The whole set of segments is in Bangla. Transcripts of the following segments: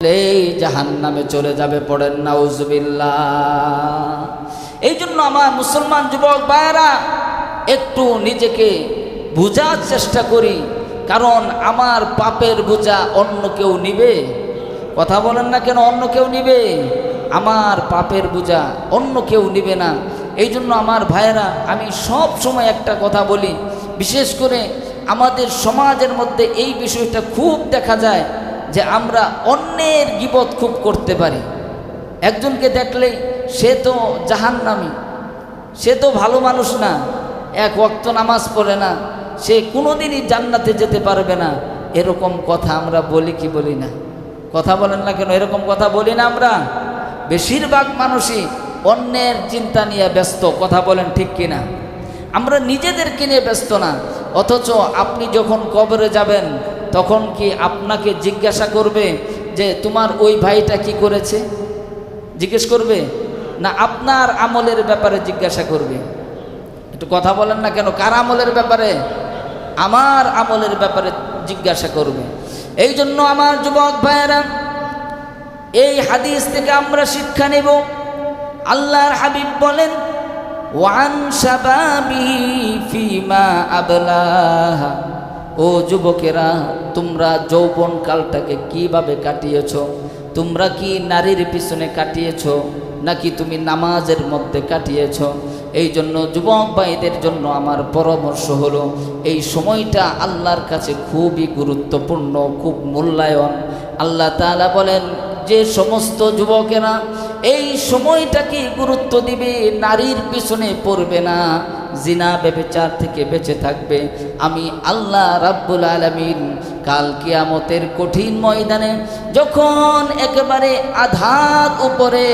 এই জাহান্নামে চলে যাবে, পড়েন নাউজুবিল্লাহ। এই জন্য আমার মুসলমান যুবক ভাইয়েরা একটু নিজেকে বোঝার চেষ্টা করি, কারণ আমার পাপের বোঝা অন্য কেউ নিবে? কথা বলেন না কেন? অন্য কেউ নিবে? আমার পাপের বোঝা অন্য কেউ নিবে না। এই জন্য আমার ভাইয়েরা, আমি সব সময় একটা কথা বলি, বিশেষ করে আমাদের সমাজের মধ্যে এই বিষয়টা খুব দেখা যায় যে আমরা অন্যের গীবত খুব করতে পারি। একজনকে দেখলেই সে তো জাহান্নামী, সে তো ভালো মানুষ না, এক ওয়াক্ত নামাজ পড়ে না, সে কোনোদিনই জান্নাতে যেতে পারবে না, এরকম কথা আমরা বলি কি বলি না? কথা বলেন না কেন? এরকম কথা বলি না আমরা? বেশিরভাগ মানুষই অন্যের চিন্তা নিয়ে ব্যস্ত। কথা বলেন ঠিক কিনা? আমরা নিজেদেরকে নিয়ে ব্যস্ত না। অথচ আপনি যখন কবরে যাবেন তখন কি আপনাকে জিজ্ঞাসা করবে যে তোমার ওই ভাইটা কি করেছে? জিজ্ঞেস করবে না আপনার আমলের ব্যাপারে জিজ্ঞাসা করবে? একটু কথা বলেন না কেন? কার আমলের ব্যাপারে? আমার আমলের ব্যাপারে জিজ্ঞাসা করবে। এই জন্য আমার যুবক ভাইয়েরা, এই হাদিস থেকে আমরা শিক্ষা নেব। আল্লাহর হাবিব বলেন, ওয়ান শাবাবিহি ফিমা আবলাহ, ও যুবকেরা, তোমরা যৌবন কালটাকে কিভাবে কাটিয়েছ? তোমরা কি নারীর পিছনে কাটিয়েছ নাকি তুমি নামাজের মধ্যে কাটিয়েছ? এই জন্য যুবক ভাইদের জন্য আমার পরামর্শ হলো, এই সময়টা আল্লাহর কাছে খুবই গুরুত্বপূর্ণ, খুব মূল্যায়ন। আল্লাহ তাআলা বলেন যে সমস্ত যুবকেরা এই সময়টাকে গুরুত্ব দিবে, নারীর পিছনে পড়বে না, জিনা ব্যভিচার থেকে বেঁচে থাকবে, আমি আল্লাহ রাব্বুল আলামিন কাল কিয়ামতের কঠিন ময়দানে যখন একেবারে আধার উপরে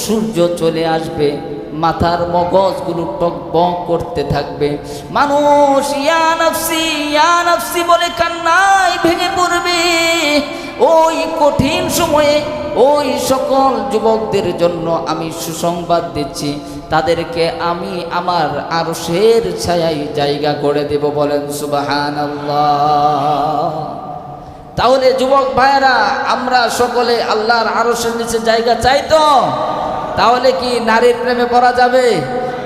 সূর্য চলে আসবে, মাথার মগজগুলো টকবক করতে থাকবে, মানুষ ইয়া নাফসি বলে কান্নায় ভেঙে পড়বে। ওই কঠিন সময়ে ওই সকল যুবকদের জন্য আমি সুসংবাদ দিচ্ছি, তাদেরকে আমি আমার আরশের ছায়ায় জায়গা করে দেব। বলেন সুবহানাল্লাহ। তাহলে যুবক ভাইয়েরা, আমরা সকলে আল্লাহর আরশের নিচে জায়গা চাই তো? তাহলে কি নারীর প্রেমে পড়া যাবে?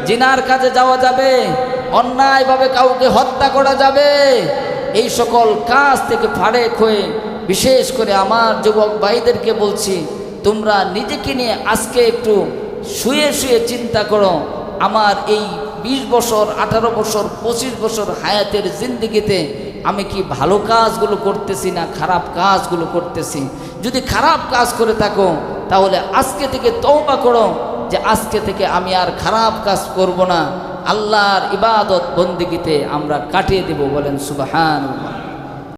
জিনার কাজে যাওয়া যাবে? অন্যায়ভাবে কাউকে হত্যা করা যাবে? এই সকল কাজ থেকে ফাড়েক হয়ে বিশেষ করে আমার যুবক ভাইদেরকে বলছি, তোমরা নিজেকে নিয়ে আজকে একটু শুয়ে শুয়ে চিন্তা করো, আমার এই 20 বছর, 18 বছর, 25 বছর হায়াতের জিন্দেগিতে আমি কি ভালো কাজগুলো করতেছি না খারাপ কাজগুলো করতেছি? যদি খারাপ কাজ করে থাকো তাহলে আজকে থেকে তওবা করো যে আজকে থেকে আমি আর খারাপ কাজ করব না, আল্লাহর ইবাদত বন্দেগিতে আমরা কাটিয়ে দেব। বলেন সুবহানাল্লাহ।